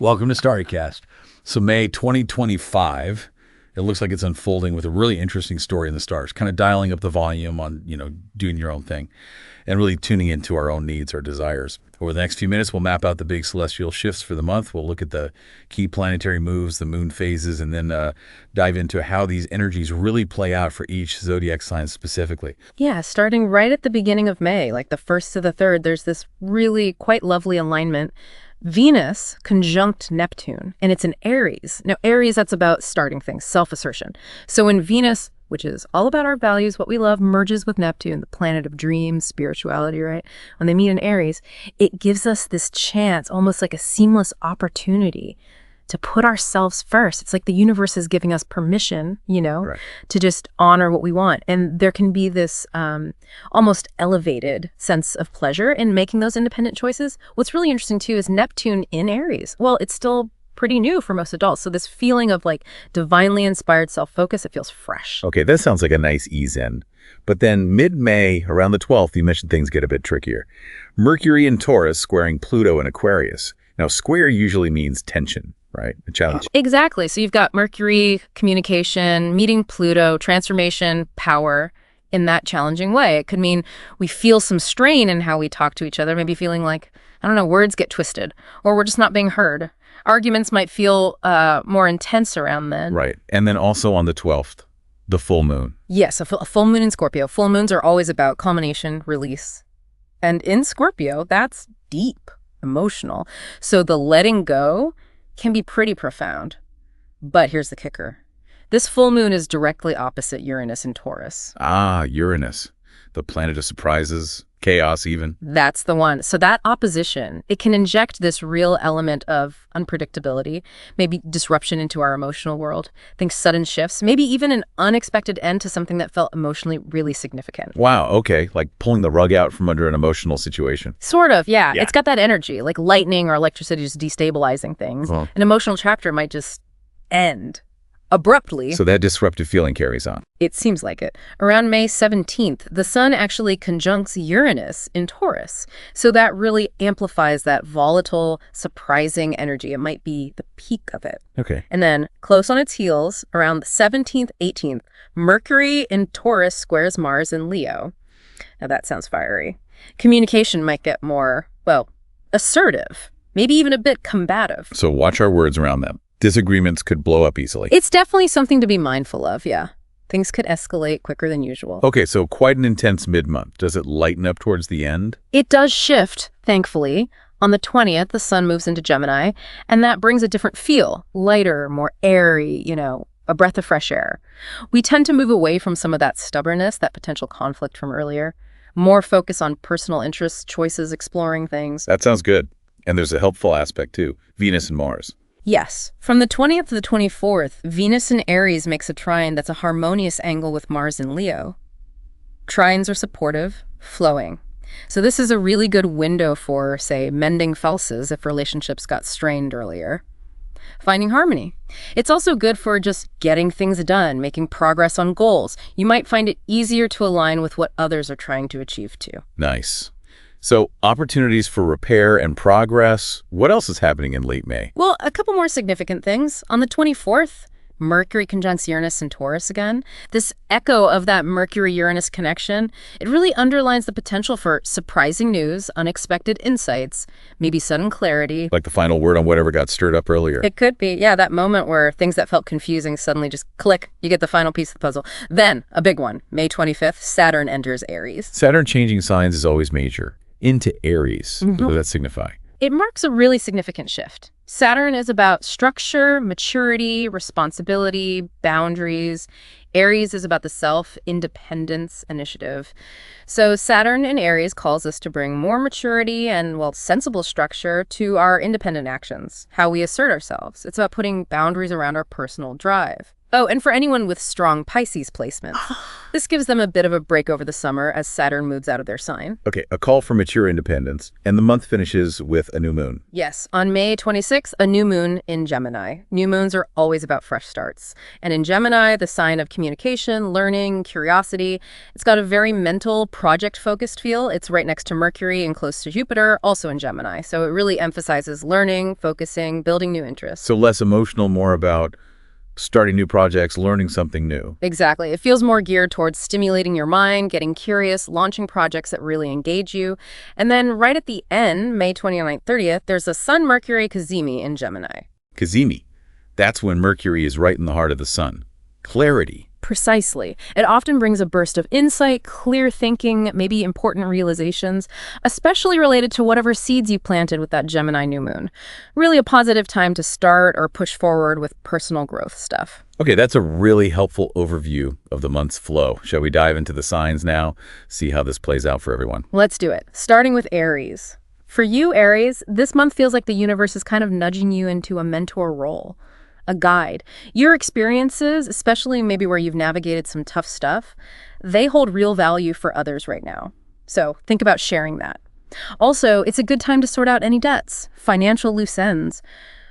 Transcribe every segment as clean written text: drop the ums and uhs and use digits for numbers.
Welcome to StarryCast. So May 2025, it looks like it's unfolding with a really interesting story in the stars, kind of dialing up the volume on, doing your own thing and really tuning into our own needs, our desires. Over the next few minutes, we'll map out the big celestial shifts for the month. We'll look at the key planetary moves, the moon phases, and then dive into how these energies really play out for each zodiac sign specifically. Yeah, starting right at the beginning of May, like the 1st to the 3rd, there's this really quite lovely alignment. Venus conjunct Neptune, and it's in Aries. Now, Aries, that's about starting things, self-assertion. So when Venus, which is all about our values, what we love, merges with Neptune, the planet of dreams, spirituality, right? When they meet in Aries, it gives us this chance, almost like a seamless opportunity to put ourselves first. It's like the universe is giving us permission, Right. to just honor what we want. And there can be this almost elevated sense of pleasure in making those independent choices. What's really interesting too is Neptune in Aries. Well, it's still pretty new for most adults. So this feeling of like divinely inspired self-focus, it feels fresh. Okay, that sounds like a nice ease in. But then mid-May, around the 12th, you mentioned things get a bit trickier. Mercury in Taurus squaring Pluto in Aquarius. Now, square usually means tension. Right? A challenge. Exactly. So you've got Mercury, communication, meeting Pluto, transformation, power in that challenging way. It could mean we feel some strain in how we talk to each other, maybe feeling like, words get twisted, or we're just not being heard. Arguments might feel more intense around then. Right. And then also on the 12th, the full moon. Yes, a full moon in Scorpio. Full moons are always about culmination, release. And in Scorpio, that's deep, emotional. So the letting go can be pretty profound. But here's the kicker. This full moon is directly opposite Uranus in Taurus. Ah, Uranus, the planet of surprises, chaos even. That's the one. So that opposition, it can inject this real element of unpredictability, maybe disruption into our emotional world, think sudden shifts, maybe even an unexpected end to something that felt emotionally really significant. Wow, okay, like pulling the rug out from under an emotional situation. Sort of, yeah. It's got that energy, like lightning or electricity just destabilizing things. An emotional chapter might just end abruptly. So that disruptive feeling carries on. It seems like it. Around May 17th, the sun actually conjuncts Uranus in Taurus. So that really amplifies that volatile, surprising energy. It might be the peak of it. Okay. And then close on its heels, around the 17th, 18th, Mercury in Taurus squares Mars in Leo. Now that sounds fiery. Communication might get more, assertive, maybe even a bit combative. So watch our words around them. Disagreements could blow up easily. It's definitely something to be mindful of, yeah. Things could escalate quicker than usual. Okay, so quite an intense mid-month. Does it lighten up towards the end? It does shift, thankfully. On the 20th, the sun moves into Gemini, and that brings a different feel, lighter, more airy, a breath of fresh air. We tend to move away from some of that stubbornness, that potential conflict from earlier. More focus on personal interests, choices, exploring things. That sounds good. And there's a helpful aspect too, Venus and Mars. Yes. From the 20th to the 24th, Venus in Aries makes a trine that's a harmonious angle with Mars in Leo. Trines are supportive, flowing. So this is a really good window for, say, mending falses if relationships got strained earlier. Finding harmony. It's also good for just getting things done, making progress on goals. You might find it easier to align with what others are trying to achieve too. Nice. So opportunities for repair and progress. What else is happening in late May? Well, a couple more significant things. On the 24th, Mercury conjuncts Uranus in Taurus again. This echo of that Mercury-Uranus connection, it really underlines the potential for surprising news, unexpected insights, maybe sudden clarity. Like the final word on whatever got stirred up earlier. It could be, yeah, that moment where things that felt confusing suddenly just click. You get the final piece of the puzzle. Then, a big one, May 25th, Saturn enters Aries. Saturn changing signs is always major. Into Aries. What does that signify? It marks a really significant shift. Saturn is about structure, maturity, responsibility, boundaries. Aries is about the self, independence, initiative. So Saturn in Aries calls us to bring more maturity and, sensible structure to our independent actions, how we assert ourselves. It's about putting boundaries around our personal drive. Oh, and for anyone with strong Pisces placements, this gives them a bit of a break over the summer as Saturn moves out of their sign. Okay, a call for mature independence, and the month finishes with a new moon. Yes, on May 26th, a new moon in Gemini. New moons are always about fresh starts. And in Gemini, the sign of communication, learning, curiosity, it's got a very mental, project-focused feel. It's right next to Mercury and close to Jupiter, also in Gemini. So it really emphasizes learning, focusing, building new interests. So less emotional, more about starting new projects, learning something new. Exactly. It feels more geared towards stimulating your mind, getting curious, launching projects that really engage you. And then right at the end, May 29th, 30th, there's a Sun-Mercury Cazimi in Gemini. Cazimi. That's when Mercury is right in the heart of the sun. Clarity. Precisely. It often brings a burst of insight, clear thinking, maybe important realizations, especially related to whatever seeds you planted with that Gemini new moon. Really a positive time to start or push forward with personal growth stuff. Okay, that's a really helpful overview of the month's flow. Shall we dive into the signs now, see how this plays out for everyone? Let's do it. Starting with Aries. For you, Aries, this month feels like the universe is kind of nudging you into a mentor role. A guide. Your experiences, especially maybe where you've navigated some tough stuff, they hold real value for others right now. So think about sharing that. Also, it's a good time to sort out any debts, financial loose ends.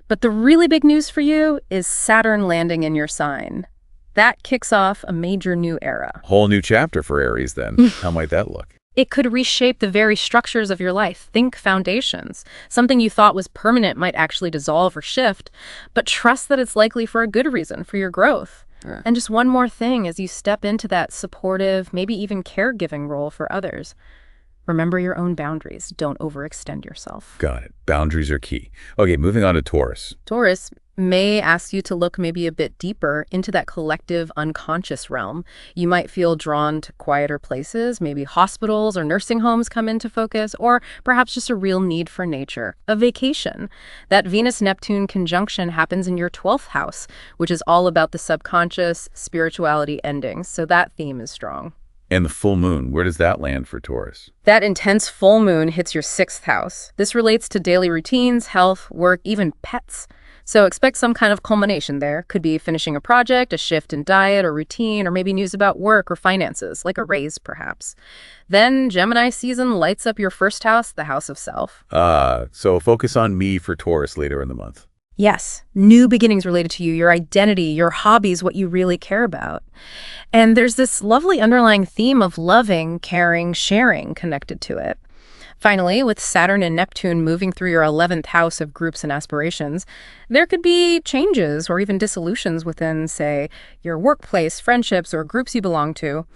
But the really big news for you is Saturn landing in your sign. That kicks off a major new era. Whole new chapter for Aries then. How might that look? It could reshape the very structures of your life. Think foundations. Something you thought was permanent might actually dissolve or shift, but trust that it's likely for a good reason, for your growth. Sure. And just one more thing as you step into that supportive, maybe even caregiving role for others. Remember your own boundaries. Don't overextend yourself. Got it. Boundaries are key. Okay, moving on to Taurus. Taurus may ask you to look maybe a bit deeper into that collective unconscious realm. You might feel drawn to quieter places, maybe hospitals or nursing homes come into focus, or perhaps just a real need for nature, a vacation. That Venus-Neptune conjunction happens in your 12th house, which is all about the subconscious, spirituality endings, so that theme is strong. And the full moon, where does that land for Taurus? That intense full moon hits your 6th house. This relates to daily routines, health, work, even pets. So expect some kind of culmination there. Could be finishing a project, a shift in diet or routine, or maybe news about work or finances, like a raise perhaps. Then Gemini season lights up your 1st house, the house of self. So focus on me for Taurus later in the month. Yes, new beginnings related to you, your identity, your hobbies, what you really care about. And there's this lovely underlying theme of loving, caring, sharing connected to it. Finally, with Saturn and Neptune moving through your 11th house of groups and aspirations, there could be changes or even dissolutions within, say, your workplace, friendships, or groups you belong to.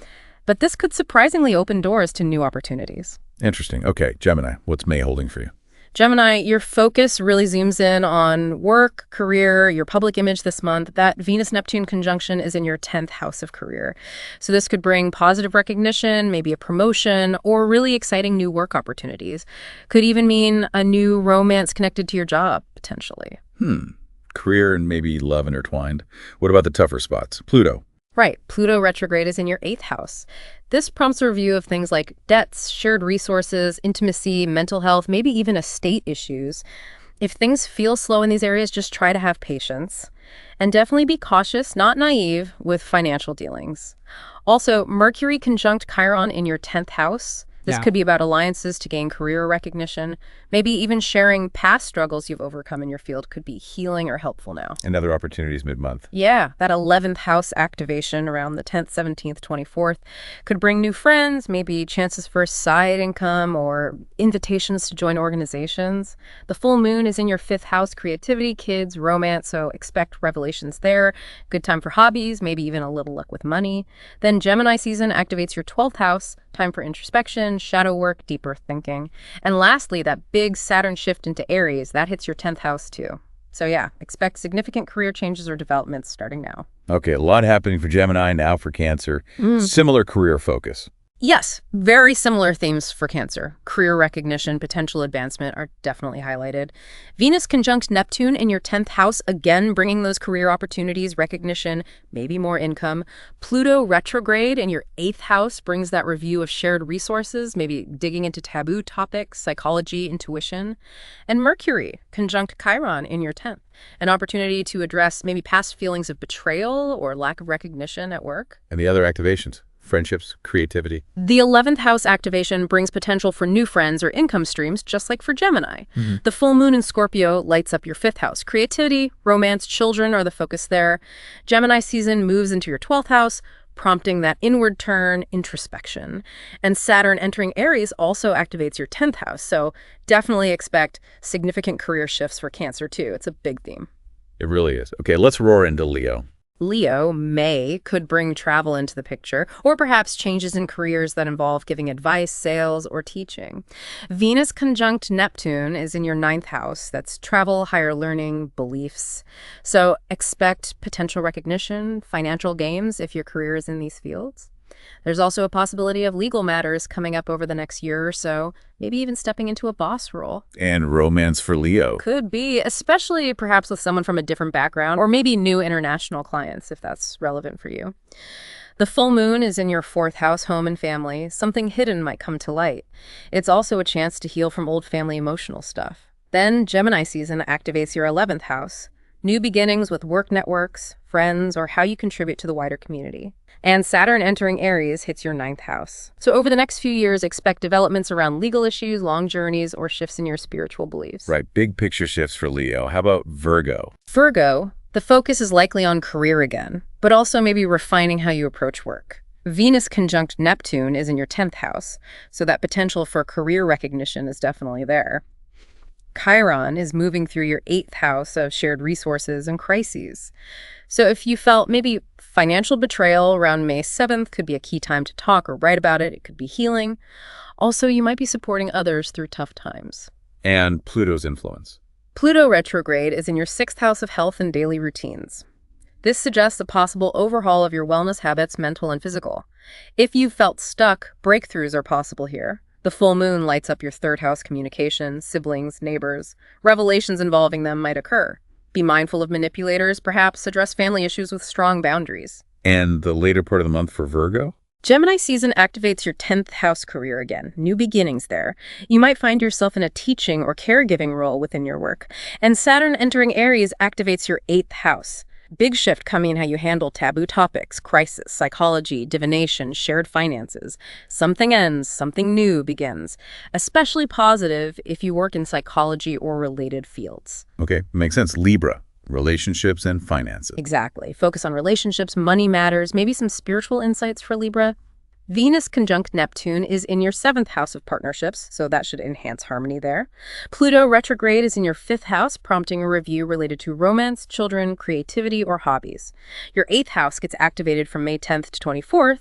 But this could surprisingly open doors to new opportunities. Interesting. Okay, Gemini, what's May holding for you? Gemini, your focus really zooms in on work, career, your public image this month. That Venus-Neptune conjunction is in your 10th house of career. So this could bring positive recognition, maybe a promotion, or really exciting new work opportunities. Could even mean a new romance connected to your job, potentially. Career and maybe love intertwined. What about the tougher spots? Pluto. Right. Pluto retrograde is in your 8th house. This prompts a review of things like debts, shared resources, intimacy, mental health, maybe even estate issues. If things feel slow in these areas, just try to have patience. And definitely be cautious, not naive, with financial dealings. Also, Mercury conjunct Chiron in your 10th house. This could be about alliances to gain career recognition. Maybe even sharing past struggles you've overcome in your field could be healing or helpful now. And other opportunities mid-month. Yeah, that 11th house activation around the 10th, 17th, 24th could bring new friends, maybe chances for side income or invitations to join organizations. The full moon is in your 5th house, creativity, kids, romance, so expect revelations there. Good time for hobbies, maybe even a little luck with money. Then Gemini season activates your 12th house, time for introspection, shadow work, deeper thinking. And lastly, that big Saturn shift into Aries, that hits your 10th house too. So yeah, expect significant career changes or developments starting now. Okay, a lot happening for Gemini, now for Cancer. Similar career focus. Yes, very similar themes for Cancer. Career recognition, potential advancement are definitely highlighted. Venus conjunct Neptune in your 10th house, again bringing those career opportunities, recognition, maybe more income. Pluto retrograde in your 8th house brings that review of shared resources, maybe digging into taboo topics, psychology, intuition. And Mercury conjunct Chiron in your 10th, an opportunity to address maybe past feelings of betrayal or lack of recognition at work. And the other activations? Friendships, creativity. The 11th house activation brings potential for new friends or income streams, just like for Gemini. The full moon in Scorpio lights up your 5th house. Creativity, romance, children are the focus there. Gemini season moves into your 12th house, prompting that inward turn, introspection. And Saturn entering Aries also activates your 10th house, so definitely expect significant career shifts for Cancer too. It's a big theme. It really is. Okay, let's roar into Leo. Leo, May, could bring travel into the picture, or perhaps changes in careers that involve giving advice, sales, or teaching. Venus conjunct Neptune is in your 9th house. That's travel, higher learning, beliefs. So expect potential recognition, financial gains if your career is in these fields. There's also a possibility of legal matters coming up over the next year or so, maybe even stepping into a boss role. And romance for Leo. Could be, especially perhaps with someone from a different background, or maybe new international clients, if that's relevant for you. The full moon is in your 4th house, home and family. Something hidden might come to light. It's also a chance to heal from old family emotional stuff. Then Gemini season activates your 11th house. New beginnings with work networks, friends, or how you contribute to the wider community. And Saturn entering Aries hits your 9th house. So over the next few years, expect developments around legal issues, long journeys, or shifts in your spiritual beliefs. Right, big picture shifts for Leo. How about Virgo? Virgo, the focus is likely on career again, but also maybe refining how you approach work. Venus conjunct Neptune is in your 10th house, so that potential for career recognition is definitely there. Chiron is moving through your 8th house of shared resources and crises. So if you felt maybe financial betrayal around May 7th could be a key time to talk or write about it. It could be healing. Also, you might be supporting others through tough times. And Pluto's influence. Pluto retrograde is in your 6th house of health and daily routines. This suggests a possible overhaul of your wellness habits, mental and physical. If you felt stuck, breakthroughs are possible here. The full moon lights up your 3rd house communication, siblings, neighbors. Revelations involving them might occur. Be mindful of manipulators, perhaps address family issues with strong boundaries. And the later part of the month for Virgo? Gemini season activates your 10th house career again. New beginnings there. You might find yourself in a teaching or caregiving role within your work. And Saturn entering Aries activates your 8th house. Big shift coming in how you handle taboo topics, crisis, psychology, divination, shared finances. Something ends, something new begins. Especially positive if you work in psychology or related fields. Okay, makes sense. Libra, relationships and finances. Exactly. Focus on relationships, money matters, maybe some spiritual insights for Libra. Venus conjunct Neptune is in your 7th house of partnerships, so that should enhance harmony there. Pluto retrograde is in your 5th house, prompting a review related to romance, children, creativity, or hobbies. Your 8th house gets activated from May 10th to 24th.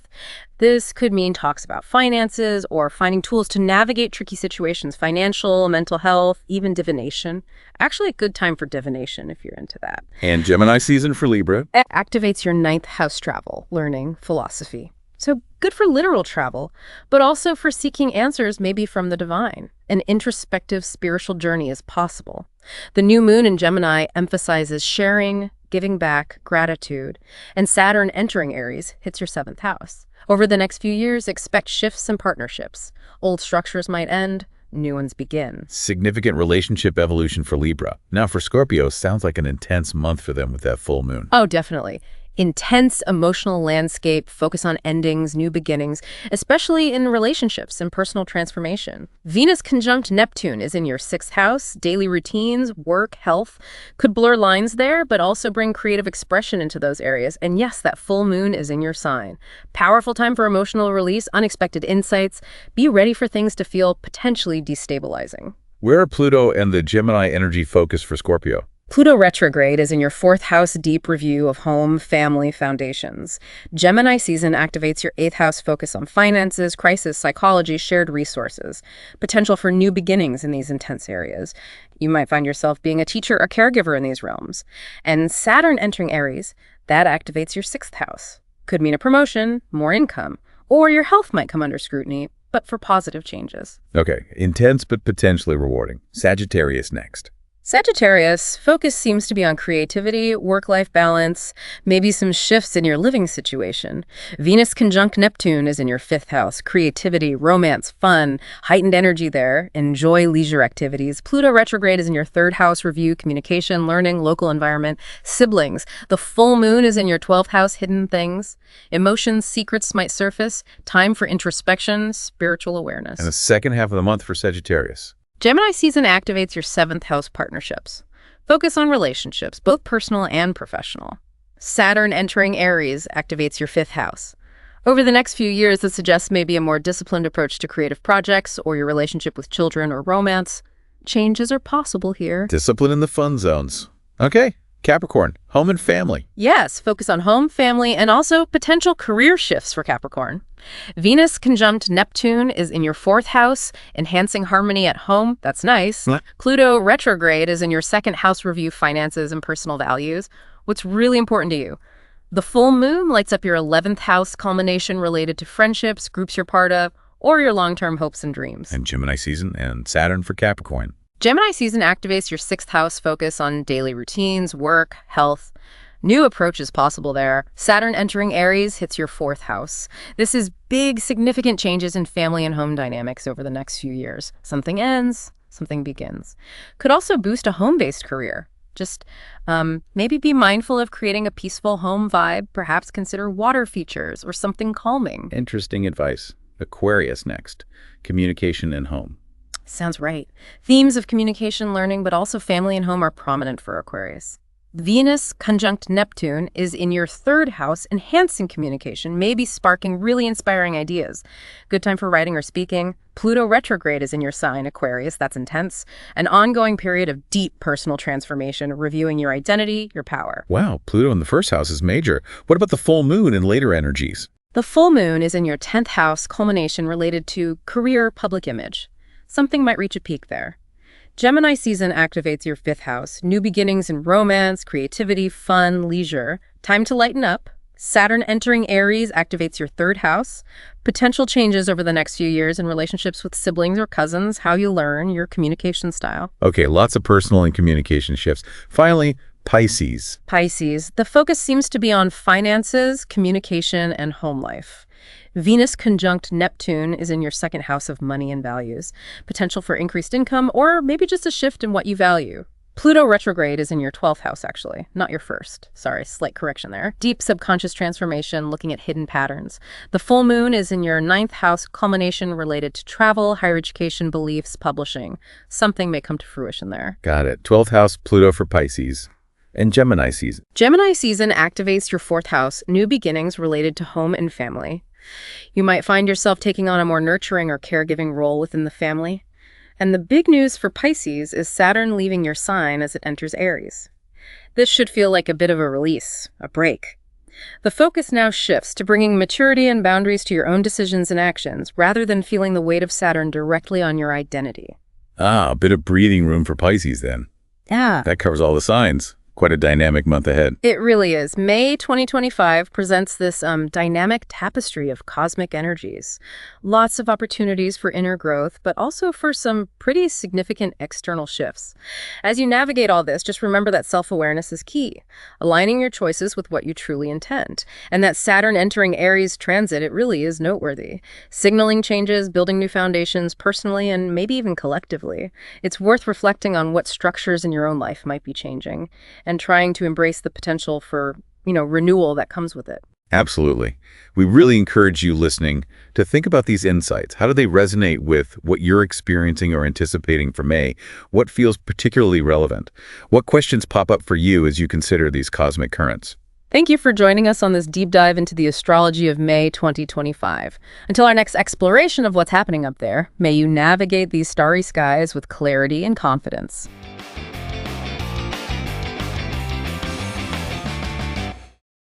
This could mean talks about finances or finding tools to navigate tricky situations, financial, mental health, even divination. Actually, a good time for divination if you're into that. And Gemini season for Libra. Activates your 9th house travel, learning, philosophy. So good for literal travel, but also for seeking answers maybe from the divine. An introspective spiritual journey is possible. The new moon in Gemini emphasizes sharing, giving back, gratitude, and Saturn entering Aries hits your 7th house. Over the next few years, expect shifts and partnerships. Old structures might end, new ones begin. Significant relationship evolution for Libra. Now for Scorpio, sounds like an intense month for them with that full moon. Oh, definitely. Intense emotional landscape, focus on endings, new beginnings, especially in relationships and personal transformation. Venus conjunct Neptune is in your 6th house. Daily routines, work, health could blur lines there, but also bring creative expression into those areas. And yes, that full moon is in your sign. Powerful time for emotional release, unexpected insights. Be ready for things to feel potentially destabilizing. Where are Pluto and the Gemini energy focused for Scorpio? Pluto retrograde is in your 4th house, deep review of home, family, foundations. Gemini season activates your 8th house, focus on finances, crisis, psychology, shared resources. Potential for new beginnings in these intense areas. You might find yourself being a teacher or caregiver in these realms. And Saturn entering Aries, that activates your 6th house. Could mean a promotion, more income, Or your health might come under scrutiny, but for positive changes. Okay, intense but potentially rewarding. Sagittarius next. Sagittarius, focus seems to be on creativity, work-life balance, maybe some shifts in your living situation. Venus conjunct Neptune is in your 5th house. Creativity, romance, fun, heightened energy there. Enjoy leisure activities. Pluto retrograde is in your 3rd house. Review, communication, learning, local environment, siblings. The full moon is in your 12th house. Hidden things. Emotions, secrets might surface. Time for introspection, spiritual awareness. And the second half of the month for Sagittarius. Gemini season activates your 7th house partnerships. Focus on relationships, both personal and professional. Saturn entering Aries activates your 5th house. Over the next few years, this suggests maybe a more disciplined approach to creative projects or your relationship with children or romance. Changes are possible here. Discipline in the fun zones. Okay, Capricorn, home and family. Yes, focus on home, family, and also potential career shifts for Capricorn. Venus conjunct Neptune is in your 4th house, enhancing harmony at home. That's nice. Pluto retrograde is in your 2nd house. Review finances and personal values. What's really important to you? The full moon lights up your 11th house, culmination related to friendships, groups you're part of, or your long-term hopes and dreams. And Gemini season and Saturn for Capricorn. Gemini season activates your 6th house, focus on daily routines, work, health. New approaches possible there. Saturn entering Aries hits your 4th house. This is big, significant changes in family and home dynamics over the next few years. Something ends, something begins. Could also boost a home-based career. Just maybe be mindful of creating a peaceful home vibe. Perhaps consider water features or something calming. Interesting advice. Aquarius next. Communication and home. Sounds right. Themes of communication, learning, but also family and home are prominent for Aquarius. Venus conjunct Neptune is in your 3rd house, enhancing communication, maybe sparking really inspiring ideas. Good time for writing or speaking. Pluto retrograde is in your sign, Aquarius. That's intense. An ongoing period of deep personal transformation, reviewing your identity, your power. Wow, Pluto in the 1st house is major. What about the full moon and later energies? The full moon is in your 10th house, culmination related to career, public image. Something might reach a peak there. Gemini season activates your 5th house. New beginnings in romance, creativity, fun, leisure. Time to lighten up. Saturn entering Aries activates your 3rd house. Potential changes over the next few years in relationships with siblings or cousins, how you learn, your communication style. Okay, lots of personal and communication shifts. Finally, Pisces. Pisces. The focus seems to be on finances, communication, and home life. Venus conjunct Neptune is in your 2nd house of money and values. Potential for increased income or maybe just a shift in what you value. Pluto retrograde is in your 12th house, actually, not your 1st. Sorry, slight correction there. Deep subconscious transformation, looking at hidden patterns. The full moon is in your 9th house, culmination related to travel, higher education, beliefs, publishing. Something may come to fruition there. Got it. 12th house, Pluto for Pisces. And Gemini season. Gemini season activates your 4th house, new beginnings related to home and family. You might find yourself taking on a more nurturing or caregiving role within the family. And the big news for Pisces is Saturn leaving your sign as it enters Aries. This should feel like a bit of a release, a break. The focus now shifts to bringing maturity and boundaries to your own decisions and actions, rather than feeling the weight of Saturn directly on your identity. Ah, a bit of breathing room for Pisces then. Yeah. That covers all the signs. Quite a dynamic month ahead. It really is. May 2025 presents this dynamic tapestry of cosmic energies. Lots of opportunities for inner growth, but also for some pretty significant external shifts. As you navigate all this, just remember that self-awareness is key, aligning your choices with what you truly intend. And that Saturn entering Aries transit, it really is noteworthy. Signaling changes, building new foundations personally and maybe even collectively. It's worth reflecting on what structures in your own life might be changing, and trying to embrace the potential for, renewal that comes with it. Absolutely. We really encourage you listening to think about these insights. How do they resonate with what you're experiencing or anticipating for May? What feels particularly relevant? What questions pop up for you as you consider these cosmic currents? Thank you for joining us on this deep dive into the astrology of May 2025. Until our next exploration of what's happening up there, may you navigate these starry skies with clarity and confidence.